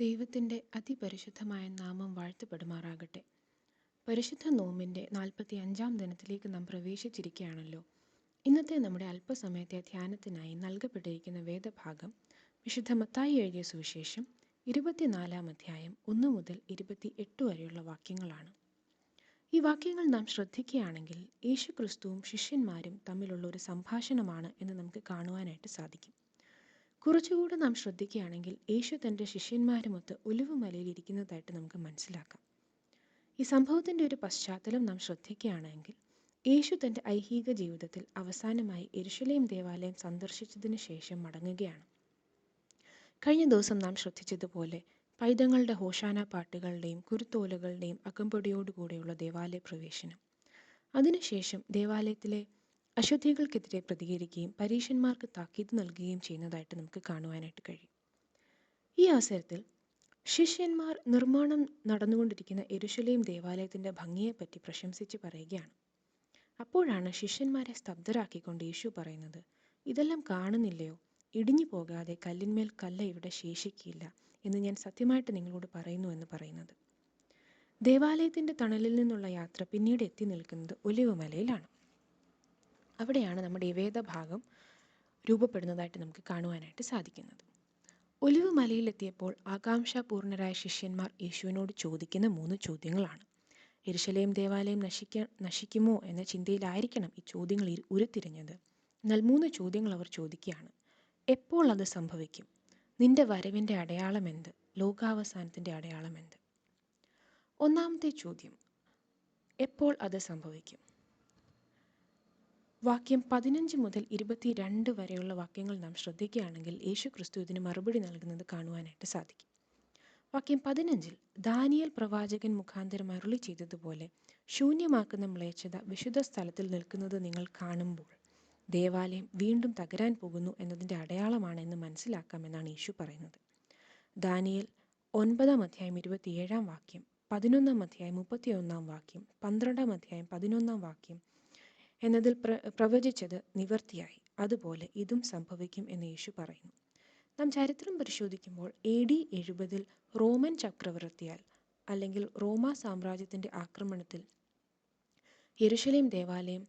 ദൈവത്തിൻ്റെ അതിപരിശുദ്ധമായ നാമം വാഴ്ത്തപ്പെടുമാറാകട്ടെ. പരിശുദ്ധ നോമ്പിൻ്റെ 45-ാം ദിനത്തിലേക്ക് നാം പ്രവേശിച്ചിരിക്കുകയാണല്ലോ. ഇന്നത്തെ നമ്മുടെ അല്പസമയത്തെ ധ്യാനത്തിനായി നൽകപ്പെട്ടിരിക്കുന്ന വേദഭാഗം വിശുദ്ധ മത്തായി എഴുതിയ സുവിശേഷം 24-ാം അധ്യായം 1 മുതൽ 28 വരെയുള്ള വാക്യങ്ങളാണ്. ഈ വാക്യങ്ങൾ നാം ശ്രദ്ധിക്കുകയാണെങ്കിൽ യേശുക്രിസ്തുവും ശിഷ്യന്മാരും തമ്മിലുള്ള ഒരു സംഭാഷണമാണ് എന്ന് നമുക്ക് കാണുവാനായിട്ട് സാധിക്കും. കുറച്ചുകൂടെ നാം ശ്രദ്ധിക്കുകയാണെങ്കിൽ യേശു തൻ്റെ ശിഷ്യന്മാരുമൊത്ത് ഒലിവുമലയിൽ ഇരിക്കുന്നതായിട്ട് നമുക്ക് മനസ്സിലാക്കാം. ഈ സംഭവത്തിൻ്റെ ഒരു പശ്ചാത്തലം നാം ശ്രദ്ധിക്കുകയാണെങ്കിൽ യേശു തൻ്റെ ഐഹിക ജീവിതത്തിൽ അവസാനമായി യെരുശലേം ദേവാലയം സന്ദർശിച്ചതിന് ശേഷം മടങ്ങുകയാണ്. കഴിഞ്ഞ ദിവസം നാം ശ്രദ്ധിച്ചതുപോലെ പൈതങ്ങളുടെ ഹോശാന പാട്ടുകളുടെയും കുരുത്തോലകളുടെയും അകമ്പടിയോടുകൂടെയുള്ള ദേവാലയ പ്രവേശനം, അതിനുശേഷം ദേവാലയത്തിലെ അശുദ്ധികൾക്കെതിരെ പ്രതികരിക്കുകയും പരീശന്മാർക്ക് താക്കീത് നൽകുകയും ചെയ്യുന്നതായിട്ട് നമുക്ക് കാണുവാനായിട്ട് കഴിയും. ഈ അവസരത്തിൽ ശിഷ്യന്മാർ നിർമ്മാണം നടന്നുകൊണ്ടിരിക്കുന്ന യെരുശലേം ദേവാലയത്തിൻ്റെ ഭംഗിയെപ്പറ്റി പ്രശംസിച്ച് പറയുകയാണ്. അപ്പോഴാണ് ശിഷ്യന്മാരെ സ്തബ്ധരാക്കിക്കൊണ്ട് യേശു പറയുന്നത്, ഇതെല്ലാം കാണുന്നില്ലയോ? ഇടിഞ്ഞു പോകാതെ കല്ലിന്മേൽ കല്ല് ഇവിടെ ശേഷിക്കില്ല എന്ന് ഞാൻ സത്യമായിട്ട് നിങ്ങളോട് പറയുന്നു എന്ന് പറയുന്നത്. ദേവാലയത്തിൻ്റെ തണലിൽ നിന്നുള്ള യാത്ര പിന്നീട് എത്തി നിൽക്കുന്നത് ഒലിവുമലയിലാണ്. അവിടെയാണ് നമ്മുടെ ഈ വേദഭാഗം രൂപപ്പെടുന്നതായിട്ട് നമുക്ക് കാണുവാനായിട്ട് സാധിക്കുന്നത്. ഒലിവുമലയിലെത്തിയപ്പോൾ ആകാംക്ഷാപൂർണരായ ശിഷ്യന്മാർ യേശുവിനോട് ചോദിക്കുന്ന 3 ചോദ്യങ്ങളാണ്. യെരുശലേം ദേവാലയം നശിക്കുമോ എന്ന ചിന്തയിലായിരിക്കണം ഈ ചോദ്യങ്ങൾ ഉരുത്തിരിഞ്ഞത്. എന്നാൽ 3 ചോദ്യങ്ങൾ അവർ ചോദിക്കുകയാണ്. എപ്പോൾ അത് സംഭവിക്കും? നിന്റെ വരവിൻ്റെ അടയാളം എന്ത്? ലോകാവസാനത്തിൻ്റെ അടയാളം എന്ത്? ഒന്നാമത്തെ ചോദ്യം, എപ്പോൾ അത് സംഭവിക്കും? വാക്യം 15 മുതൽ 22 വരെയുള്ള വാക്യങ്ങൾ നാം ശ്രദ്ധിക്കുകയാണെങ്കിൽ യേശു ക്രിസ്തു ഇതിന് മറുപടി നൽകുന്നത് കാണുവാനായിട്ട് സാധിക്കും. വാക്യം 15-ൽ ദാനിയേൽ പ്രവാചകൻ മുഖാന്തരം അരുളി ചെയ്തതുപോലെ ശൂന്യമാക്കുന്ന മ്ലേച്ഛത വിശുദ്ധ സ്ഥലത്തിൽ നിൽക്കുന്നത് നിങ്ങൾ കാണുമ്പോൾ ദേവാലയം വീണ്ടും തകരാൻ പോകുന്നു എന്നതിൻ്റെ അടയാളമാണ് എന്ന് മനസ്സിലാക്കാമെന്നാണ് യേശു പറയുന്നത്. ദാനിയേൽ 9-ാം അധ്യായം 27-ാം വാക്യം, 11-ാം അധ്യായം 31-ാം വാക്യം, 12-ാം അധ്യായം 11-ാം വാക്യം എന്നതിൽ പ്രവചിച്ചത് നിവർത്തിയായി. അതുപോലെ ഇതും സംഭവിക്കും എന്ന് യേശു പറയുന്നു. നാം ചരിത്രം പരിശോധിക്കുമ്പോൾ AD 70-ൽ റോമൻ ചക്രവർത്തിയാൽ അല്ലെങ്കിൽ റോമാ സാമ്രാജ്യത്തിൻ്റെ ആക്രമണത്തിൽ യെരുശലേം ദേവാലയം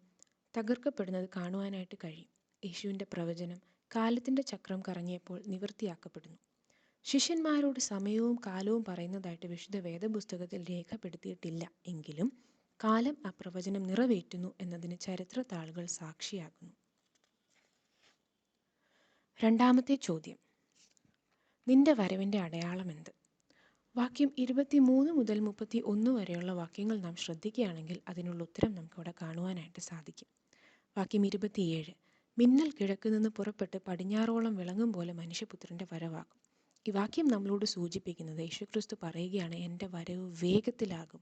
തകർക്കപ്പെടുന്നത് കാണുവാനായിട്ട് കഴിയും. യേശുവിൻ്റെ പ്രവചനം കാലത്തിൻ്റെ ചക്രം കറങ്ങിയപ്പോൾ നിവൃത്തിയാക്കപ്പെടുന്നു. ശിഷ്യന്മാരോട് സമയവും കാലവും പറയുന്നതായിട്ട് വിശുദ്ധ വേദപുസ്തകത്തിൽ രേഖപ്പെടുത്തിയിട്ടില്ല എങ്കിലും കാലം ആ പ്രവചനം നിറവേറ്റുന്നു എന്നതിന് ചരിത്ര താളുകൾ സാക്ഷിയാകുന്നു. രണ്ടാമത്തെ ചോദ്യം, നിന്റെ വരവിൻ്റെ അടയാളം എന്ത്? വാക്യം 23 മുതൽ 31 വരെയുള്ള വാക്യങ്ങൾ നാം ശ്രദ്ധിക്കുകയാണെങ്കിൽ അതിനുള്ള ഉത്തരം നമുക്കിവിടെ കാണുവാനായിട്ട് സാധിക്കും. വാക്യം 27, മിന്നൽ കിഴക്ക് നിന്ന് പുറപ്പെട്ട് പടിഞ്ഞാറോളം വിളങ്ങും പോലെ മനുഷ്യപുത്രൻ്റെ വരവാകും. ഈ വാക്യം നമ്മളോട് സൂചിപ്പിക്കുന്നത് യേശുക്രിസ്തു പറയുകയാണ്, എൻ്റെ വരവ് വേഗത്തിലാകും.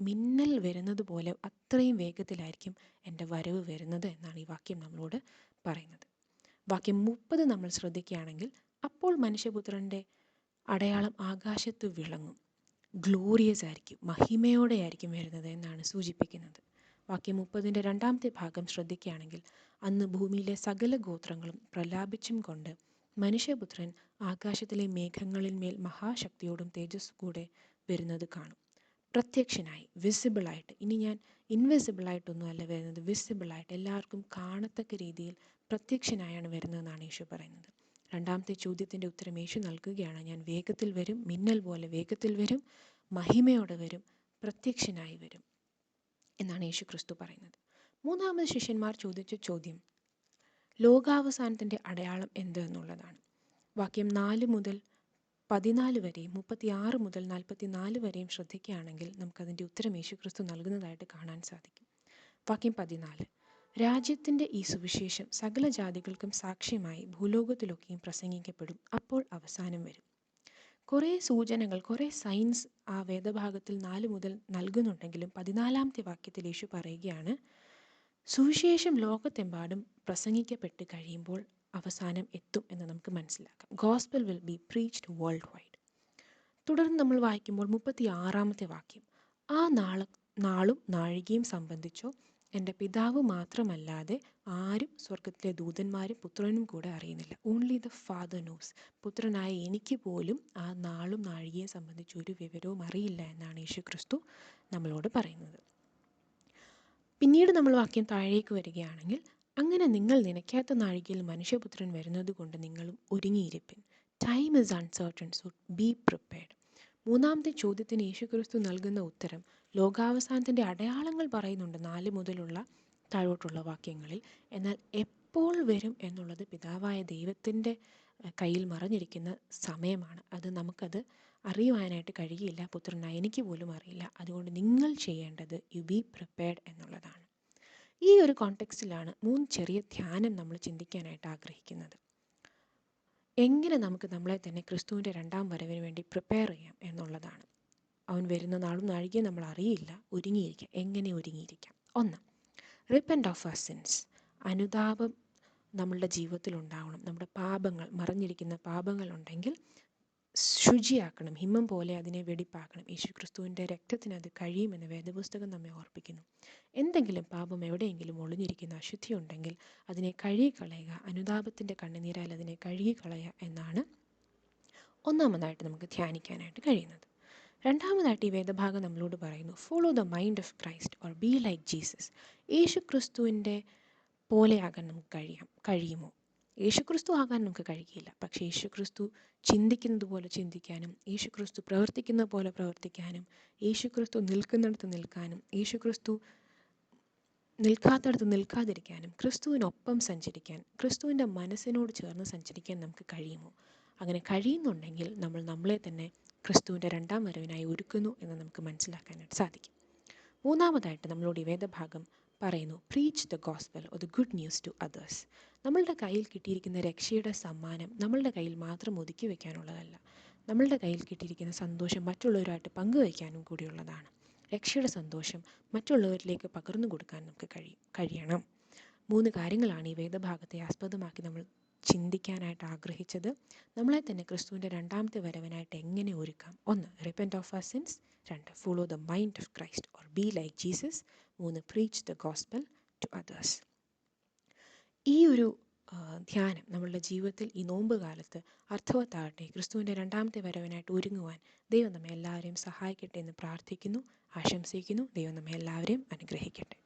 മിന്നൽ വരുന്നത് പോലെ അത്രയും വേഗത്തിലായിരിക്കും എൻ്റെ വരവ് വരുന്നത് എന്നാണ് ഈ വാക്യം നമ്മളോട് പറയുന്നത്. വാക്യം 30 നമ്മൾ ശ്രദ്ധിക്കുകയാണെങ്കിൽ അപ്പോൾ മനുഷ്യപുത്രൻ്റെ അടയാളം ആകാശത്ത് വിളങ്ങും, ഗ്ലോറിയസ് ആയിരിക്കും, മഹിമയോടെ ആയിരിക്കും വരുന്നത് എന്നാണ് സൂചിപ്പിക്കുന്നത്. വാക്യം 30-ൻ്റെ 2-ാമത്തെ ഭാഗം ശ്രദ്ധിക്കുകയാണെങ്കിൽ അന്ന് ഭൂമിയിലെ സകല ഗോത്രങ്ങളും പ്രലാപിച്ചും കൊണ്ട് മനുഷ്യപുത്രൻ ആകാശത്തിലെ മേഘങ്ങളിൽ മേൽ മഹാശക്തിയോടും തേജസ് കൂടെ വരുന്നത് കാണും. പ്രത്യക്ഷനായി, വിസിബിളായിട്ട്. ഇനി ഞാൻ ഇൻവിസിബിളായിട്ടൊന്നും അല്ല വരുന്നത്, വിസിബിളായിട്ട് എല്ലാവർക്കും കാണത്തക്ക രീതിയിൽ പ്രത്യക്ഷനായാണ് വരുന്നതെന്നാണ് യേശു പറയുന്നത്. 2-ാമത്തെ ചോദ്യത്തിൻ്റെ ഉത്തരം യേശു നൽകുകയാണ്, ഞാൻ വേഗത്തിൽ വരും, മിന്നൽ പോലെ വേഗത്തിൽ വരും, മഹിമയോടെ വരും, പ്രത്യക്ഷനായി വരും എന്നാണ് യേശു ക്രിസ്തു പറയുന്നത്. 3-ാമത് ശിഷ്യന്മാർ ചോദിച്ച ചോദ്യം ലോകാവസാനത്തിൻ്റെ അടയാളം എന്ത് എന്നുള്ളതാണ്. വാക്യം 4 മുതൽ 14 വരെയും 36 മുതൽ 44 വരെയും ശ്രദ്ധിക്കുകയാണെങ്കിൽ നമുക്കതിൻ്റെ ഉത്തരം യേശു ക്രിസ്തു നൽകുന്നതായിട്ട് കാണാൻ സാധിക്കും. വാക്യം 14, രാജ്യത്തിൻ്റെ ഈ സുവിശേഷം സകല ജാതികൾക്കും സാക്ഷ്യമായി ഭൂലോകത്തിലൊക്കെയും പ്രസംഗിക്കപ്പെടും, അപ്പോൾ അവസാനം വരും. കുറേ സൂചനകൾ, കുറേ സൈൻസ് ആ വേദഭാഗത്തിൽ 4 മുതൽ നൽകുന്നുണ്ടെങ്കിലും 14-ാമത്തെ വാക്യത്തിൽ യേശു പറയുകയാണ്, സുവിശേഷം ലോകത്തെമ്പാടും പ്രസംഗിക്കപ്പെട്ട് കഴിയുമ്പോൾ അവസാനം എത്തും എന്ന് നമുക്ക് മനസ്സിലാക്കാം. Gospel will be preached world wide. തുടർന്ന് നമ്മൾ വായിക്കുമ്പോൾ 36-ാമത്തെ വാക്യം, ആ നാളും നാഴികയും സംബന്ധിച്ചോ എൻ്റെ പിതാവ് മാത്രമല്ലാതെ ആരും സ്വർഗത്തിലെ ദൂതന്മാരും പുത്രനും കൂടെ അറിയുന്നില്ല. Only the father knows. പുത്രനായ എനിക്ക് പോലും ആ നാളും നാഴികയെ സംബന്ധിച്ച് ഒരു വിവരവും അറിയില്ല എന്നാണ് യേശു ക്രിസ്തു നമ്മളോട് പറയുന്നത്. പിന്നീട് നമ്മൾ വാക്യം താഴേക്ക് വരികയാണെങ്കിൽ, അങ്ങനെ നിങ്ങൾ നനയ്ക്കാത്ത നാഴികയിൽ മനുഷ്യപുത്രൻ വരുന്നത് കൊണ്ട് നിങ്ങളും ഒരുങ്ങിയിരിപ്പിൻ. Time is uncertain, so be prepared. മൂന്നാമത്തെ ചോദ്യത്തിന് യേശുക്രിസ്തു നൽകുന്ന ഉത്തരം ലോകാവസാനത്തിൻ്റെ അടയാളങ്ങൾ പറയുന്നുണ്ട് 4 മുതലുള്ള താഴോട്ടുള്ള വാക്യങ്ങളിൽ. എന്നാൽ എപ്പോൾ വരും എന്നുള്ളത് പിതാവായ ദൈവത്തിൻ്റെ കയ്യിൽ മറഞ്ഞിരിക്കുന്ന സമയമാണ്. അത് നമുക്കത് അറിയുവാനായിട്ട് കഴിയില്ല. പുത്രനായ എനിക്ക് പോലും അറിയില്ല. അതുകൊണ്ട് നിങ്ങൾ ചെയ്യേണ്ടത് യു ബി പ്രിപ്പയർഡ് എന്നുള്ളതാണ്. ഈ ഒരു കോണ്ടെക്സ്റ്റിലാണ് 3 ചെറിയ ധ്യാനം നമ്മൾ ചിന്തിക്കാനായിട്ട് ആഗ്രഹിക്കുന്നത്. എങ്ങനെ നമുക്ക് നമ്മളെ തന്നെ ക്രിസ്തുവിൻ്റെ രണ്ടാം വരവിന് വേണ്ടി പ്രിപ്പയർ ചെയ്യാം എന്നുള്ളതാണ്. അവൻ വരുന്ന നാളും നാഴികയും നമ്മൾ അറിയില്ല. ഒരുങ്ങിയിരിക്കാം. എങ്ങനെ ഒരുങ്ങിയിരിക്കാം? 1, റിപ്പൻറ്റ് ഓഫ് അവർ സിൻസ്. അനുതാപം നമ്മളുടെ ജീവിതത്തിൽ ഉണ്ടാവണം. നമ്മുടെ പാപങ്ങൾ, മറഞ്ഞിരിക്കുന്ന പാപങ്ങളുണ്ടെങ്കിൽ ശുചിയാക്കണം. ഹിമം പോലെ അതിനെ വെടിപ്പാക്കണം. യേശുക്രിസ്തുവിൻ്റെ രക്തത്തിന് അത് കഴിയുമെന്ന് വേദപുസ്തകം നമ്മെ ഓർപ്പിക്കുന്നു. എന്തെങ്കിലും പാപം എവിടെയെങ്കിലും ഒളിഞ്ഞിരിക്കുന്ന അശുദ്ധി ഉണ്ടെങ്കിൽ അതിനെ കഴുകിക്കളയുക. അനുതാപത്തിൻ്റെ കണ്ണുനീരാൽ അതിനെ കഴുകിക്കളയുക എന്നാണ് ഒന്നാമതായിട്ട് നമുക്ക് ധ്യാനിക്കാനായിട്ട് കഴിയുന്നത്. രണ്ടാമതായിട്ട് ഈ വേദഭാഗം നമ്മളോട് പറയുന്നു, follow the mind of Christ or be like Jesus. യേശുക്രിസ്തുവിൻ്റെ പോലെയാകാൻ നമുക്ക് കഴിയുമോ? യേശുക്രിസ്തു ആകാൻ നമുക്ക് കഴിയില്ല. പക്ഷേ യേശുക്രിസ്തു ചിന്തിക്കുന്നത് പോലെ ചിന്തിക്കാനും, യേശുക്രിസ്തു പ്രവർത്തിക്കുന്ന പോലെ പ്രവർത്തിക്കാനും, യേശുക്രിസ്തു നിൽക്കുന്നിടത്ത് നിൽക്കാനും, യേശുക്രിസ്തു നിൽക്കാത്തടത്ത് നിൽക്കാതിരിക്കാനും, ക്രിസ്തുവിനൊപ്പം സഞ്ചരിക്കാൻ, ക്രിസ്തുവിൻ്റെ മനസ്സിനോട് ചേർന്ന് സഞ്ചരിക്കാൻ നമുക്ക് കഴിയുമോ? അങ്ങനെ കഴിയുന്നുണ്ടെങ്കിൽ നമ്മൾ നമ്മളെ തന്നെ ക്രിസ്തുവിൻ്റെ രണ്ടാം വരവിനായി ഒരുക്കുന്നു എന്ന് നമുക്ക് മനസ്സിലാക്കാനായിട്ട് സാധിക്കും. മൂന്നാമതായിട്ട് നമ്മളോട് ഈ വേദഭാഗം പറയുന്നു, preach the gospel or the good news to others. നമ്മളുടെ കയ്യിൽ കിട്ടിയിരിക്കുന്ന രക്ഷയുടെ സമ്മാനം നമ്മളുടെ കയ്യിൽ മാത്രം ഒതുക്കി വയ്ക്കാനുള്ളതല്ല. നമ്മളുടെ കയ്യിൽ കിട്ടിയിരിക്കുന്ന സന്തോഷം മറ്റുള്ളവരുമായിട്ട് പങ്കുവയ്ക്കാനും കൂടിയുള്ളതാണ്. രക്ഷയുടെ സന്തോഷം മറ്റുള്ളവരിലേക്ക് പകർന്നു കൊടുക്കാൻ നമുക്ക് കഴിയണം. 3 കാര്യങ്ങളാണ് ഈ വേദഭാഗത്തെ ആസ്പദമാക്കി നമ്മൾ ചിന്തിക്കാനായിട്ട് ആഗ്രഹിച്ചത്. നമ്മളെ തന്നെ ക്രിസ്തുവിൻ്റെ രണ്ടാമത്തെ വരവിനായിട്ട് എങ്ങനെ ഒരുക്കാം? 1, repent of our sins. 2, follow the mind of Christ or be like Jesus. 3, preach the gospel to others. ഈ ഒരു ധ്യാനം നമ്മളുടെ ജീവിതത്തിൽ ഈ നോമ്പ് കാലത്ത് അർത്ഥവത്താകട്ടെ. ക്രിസ്തുവിൻ്റെ രണ്ടാമത്തെ വരവിനായിട്ട് ഒരുങ്ങുവാൻ ദൈവം നമ്മെ എല്ലാവരെയും സഹായിക്കട്ടെ എന്ന് പ്രാർത്ഥിക്കുന്നു, ആശംസിക്കുന്നു. ദൈവം നമ്മെ എല്ലാവരെയും അനുഗ്രഹിക്കട്ടെ.